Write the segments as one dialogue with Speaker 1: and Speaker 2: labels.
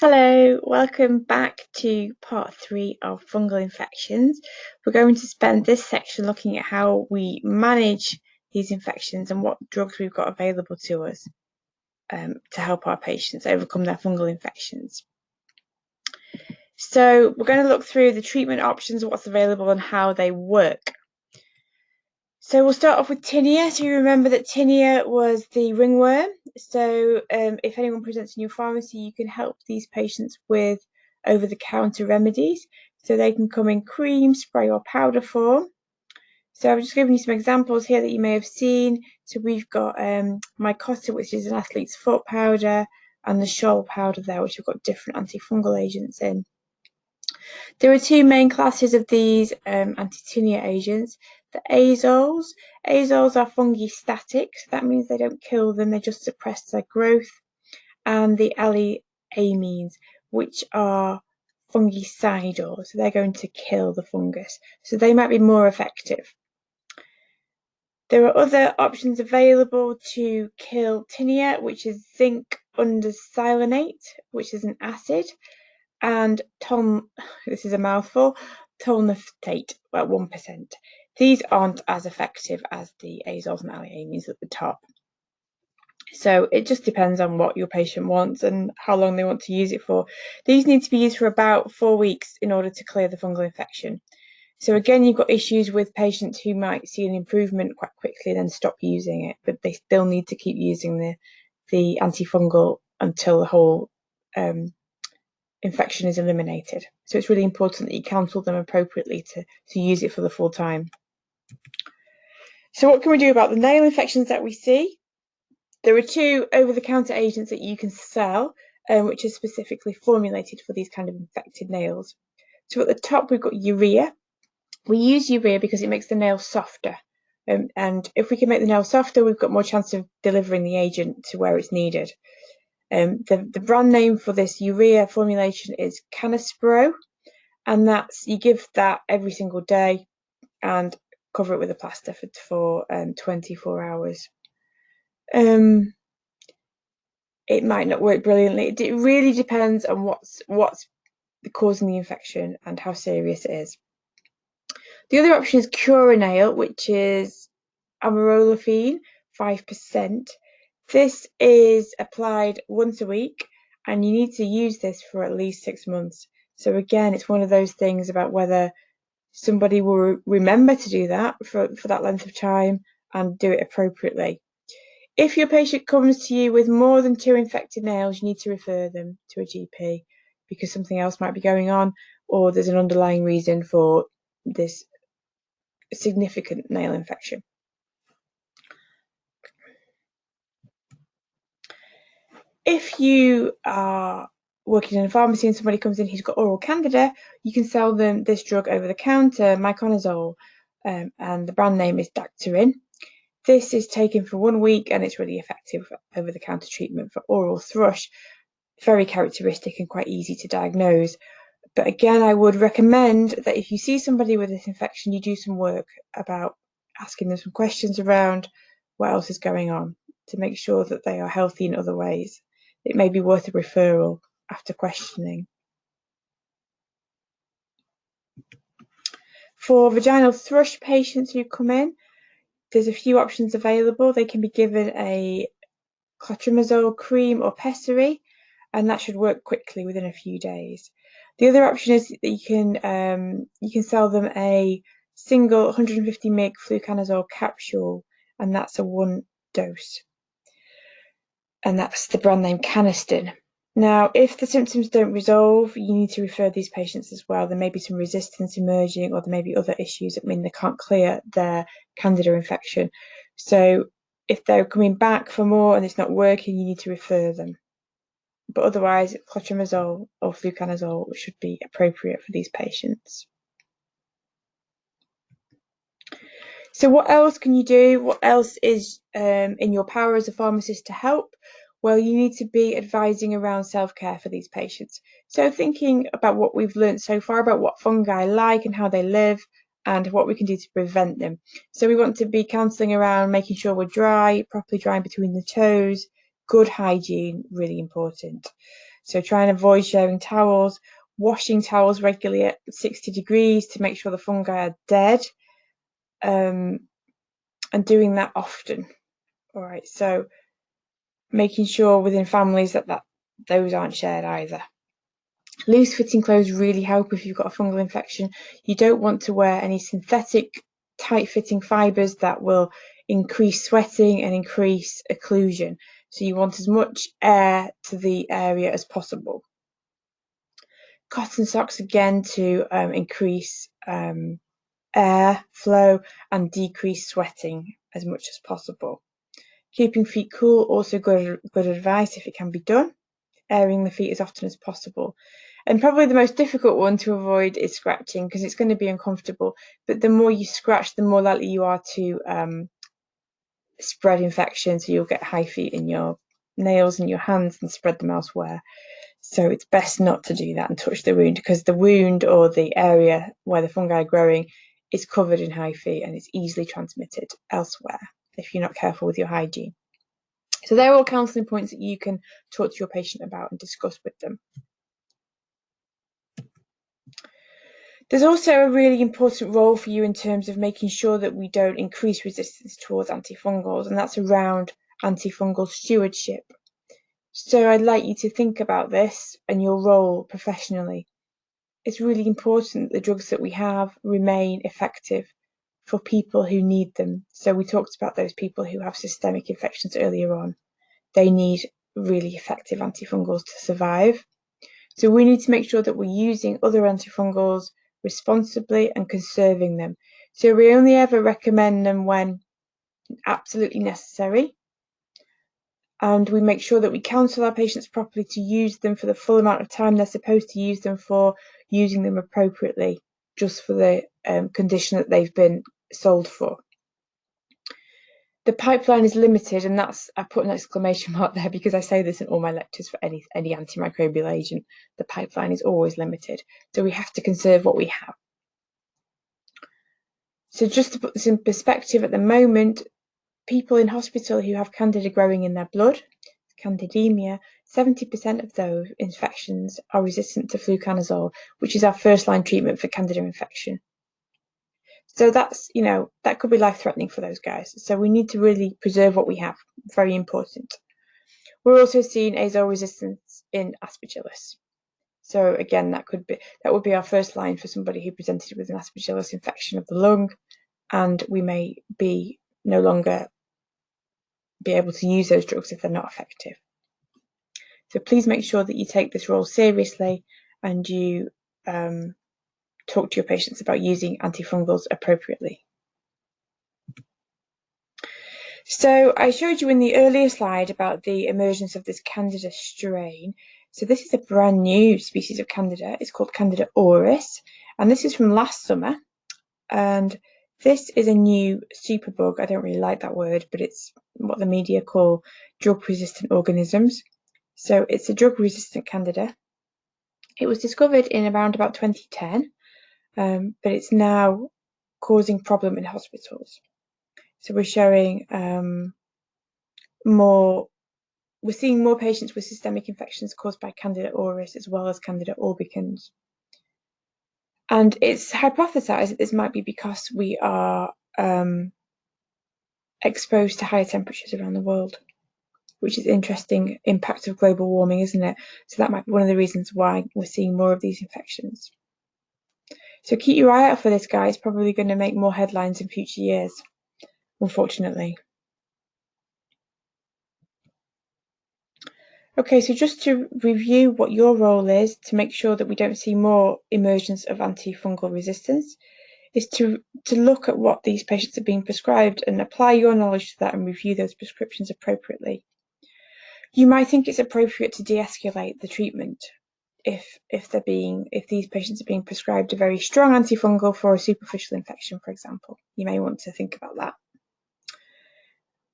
Speaker 1: Hello, welcome back to part 3 of fungal infections. We're going to spend this section looking at how we manage these infections and what drugs we've got available to us to help our patients overcome their fungal infections. So we're going to look through the treatment options, what's available and how they work. So we'll start off with tinea. So you remember that tinea was the ringworm. So if anyone presents in your pharmacy, you can help these patients with over-the-counter remedies. So they can come in cream, spray or powder form. So I've just given you some examples here that you may have seen. So we've got Mycota, which is an athlete's foot powder, and the Scholl powder there, which have got different antifungal agents in. There are two main classes of these anti-tinea agents. The azoles. Azoles are fungistatic, so that means they don't kill them, they just suppress their growth. And the allyamines, which are fungicidal, so they're going to kill the fungus. So they might be more effective. There are other options available to kill tinea, which is zinc undecylonate, which is an acid, and this is a mouthful, tolnaftate at 1%. These aren't as effective as the azoles and allyamines at the top. So it just depends on what your patient wants and how long they want to use it for. These need to be used for about 4 weeks in order to clear the fungal infection. So again, you've got issues with patients who might see an improvement quite quickly and then stop using it, but they still need to keep using the antifungal until the whole infection is eliminated. So it's really important that you counsel them appropriately to use it for the full time. So what can we do about the nail infections that we see? There are two over-the-counter agents that you can sell, which are specifically formulated for these kind of infected nails. So at the top, we've got urea. We use urea because it makes the nail softer. And if we can make the nail softer, we've got more chance of delivering the agent to where it's needed. The brand name for this urea formulation is Canaspro, and you give that every single day and cover it with a plaster for 24 hours. It might not work brilliantly. It really depends on what's causing the infection and how serious it is. The other option is Curinail, which is amorolafine, 5%. This is applied once a week, and you need to use this for at least 6 months. So again, it's one of those things about whether somebody will remember to do that for that length of time and do it appropriately. If your patient comes to you with more than 2 infected nails, you need to refer them to a GP because something else might be going on, or there's an underlying reason for this significant nail infection. If you are working in a pharmacy and somebody comes in who's got oral candida, you can sell them this drug over the counter, miconazole, and the brand name is Dactarin. This is taken for 1 week and it's really effective over the counter treatment for oral thrush. Very characteristic and quite easy to diagnose. But again, I would recommend that if you see somebody with this infection, you do some work about asking them some questions around what else is going on to make sure that they are healthy in other ways. It may be worth a referral after questioning. For vaginal thrush patients who come in, there's a few options available. They can be given a clotrimazole cream or pessary, and that should work quickly within a few days. The other option is that you can sell them a single 150 mg fluconazole capsule, and that's a 1 dose. And that's the brand name Canesten. Now, if the symptoms don't resolve, you need to refer these patients as well. There may be some resistance emerging, or there may be other issues that mean they can't clear their candida infection. So if they're coming back for more and it's not working, you need to refer them. But otherwise, clotrimazole or fluconazole should be appropriate for these patients. So what else can you do? What else is in your power as a pharmacist to help? Well, you need to be advising around self-care for these patients. So thinking about what we've learned so far about what fungi like and how they live and what we can do to prevent them. So we want to be counselling around making sure we're properly drying between the toes, good hygiene, really important. So try and avoid sharing towels, washing towels regularly at 60 degrees to make sure the fungi are dead, and doing that often. All right, so making sure within families that those aren't shared either. Loose fitting clothes really help if you've got a fungal infection. You don't want to wear any synthetic tight fitting fibres that will increase sweating and increase occlusion. So you want as much air to the area as possible. Cotton socks again to increase air flow and decrease sweating as much as possible. Keeping feet cool, also good advice if it can be done. Airing the feet as often as possible. And probably the most difficult one to avoid is scratching, because it's going to be uncomfortable. But the more you scratch, the more likely you are to spread infection. So you'll get hyphae in your nails and your hands and spread them elsewhere. So it's best not to do that and touch the wound, because the wound or the area where the fungi are growing is covered in hyphae and it's easily transmitted elsewhere if you're not careful with your hygiene. So they're all counselling points that you can talk to your patient about and discuss with them. There's also a really important role for you in terms of making sure that we don't increase resistance towards antifungals, and that's around antifungal stewardship. So I'd like you to think about this and your role professionally. It's really important that the drugs that we have remain effective for people who need them. So we talked about those people who have systemic infections earlier on. They need really effective antifungals to survive. So we need to make sure that we're using other antifungals responsibly and conserving them. So we only ever recommend them when absolutely necessary. And we make sure that we counsel our patients properly to use them for the full amount of time they're supposed to use them for, using them appropriately, just for the condition that they've been sold for. The pipeline is limited, and I put an exclamation mark there because I say this in all my lectures for any antimicrobial agent. The pipeline is always limited, so we have to conserve what we have. So just to put this in perspective, at the moment, people in hospital who have candida growing in their blood, candidemia, 70% of those infections are resistant to fluconazole, which is our first-line treatment for candida infection. So that's, that could be life-threatening for those guys. So we need to really preserve what we have. Very important. We're also seeing azole resistance in Aspergillus. So again, that would be our first line for somebody who presented with an Aspergillus infection of the lung, and we may no longer be able to use those drugs if they're not effective. So please make sure that you take this role seriously and you talk to your patients about using antifungals appropriately. So I showed you in the earlier slide about the emergence of this Candida strain. So this is a brand new species of Candida. It's called Candida auris, and this is from last summer. And this is a new superbug. I don't really like that word, but it's what the media call drug-resistant organisms. So it's a drug-resistant Candida. It was discovered in around about 2010, but it's now causing problem in hospitals. So we're showing we're seeing more patients with systemic infections caused by Candida auris as well as Candida albicans. And it's hypothesized that this might be because we are exposed to higher temperatures around the world, which is interesting impact of global warming, isn't it? So that might be one of the reasons why we're seeing more of these infections. So keep your eye out for this guy. It's probably going to make more headlines in future years, unfortunately. Okay, so just to review what your role is to make sure that we don't see more emergence of antifungal resistance is to look at what these patients are being prescribed and apply your knowledge to that and review those prescriptions appropriately. You might think it's appropriate to de-escalate the treatment if these patients are being prescribed a very strong antifungal for a superficial infection, for example. You may want to think about that.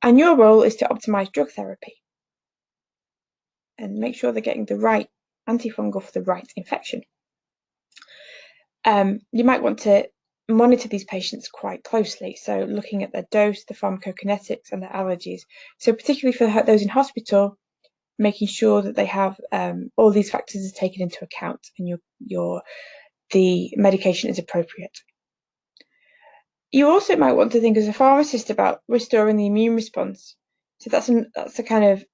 Speaker 1: And your role is to optimize drug therapy and make sure they're getting the right antifungal for the right infection. You might want to monitor these patients quite closely, so looking at their dose, the pharmacokinetics, and their allergies. So particularly for those in hospital, making sure that they have all these factors are taken into account and the medication is appropriate. You also might want to think as a pharmacist about restoring the immune response. So that's a kind of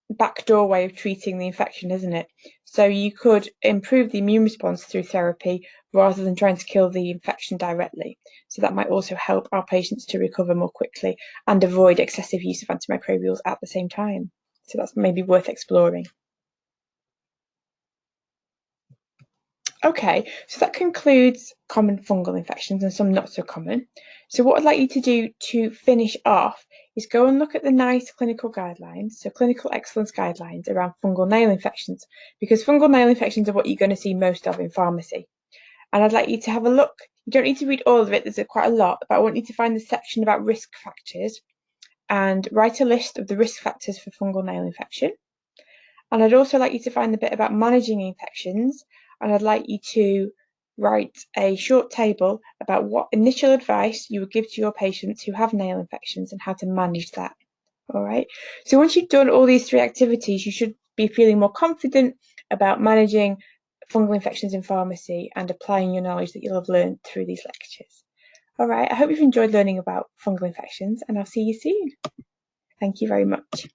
Speaker 1: backdoor way of treating the infection, isn't it? So you could improve the immune response through therapy rather than trying to kill the infection directly. So that might also help our patients to recover more quickly and avoid excessive use of antimicrobials at the same time. So that's maybe worth exploring. Okay, so that concludes common fungal infections and some not so common. So what I'd like you to do to finish off is go and look at the NICE clinical guidelines, so clinical excellence guidelines around fungal nail infections, because fungal nail infections are what you're going to see most of in pharmacy. And I'd like you to have a look. You don't need to read all of it, there's quite a lot, but I want you to find the section about risk factors and write a list of the risk factors for fungal nail infection. And I'd also like you to find the bit about managing infections, and I'd like you to write a short table about what initial advice you would give to your patients who have nail infections and how to manage that. All right. So once you've done all these 3 activities, you should be feeling more confident about managing fungal infections in pharmacy and applying your knowledge that you'll have learned through these lectures. All right. I hope you've enjoyed learning about fungal infections, and I'll see you soon. Thank you very much.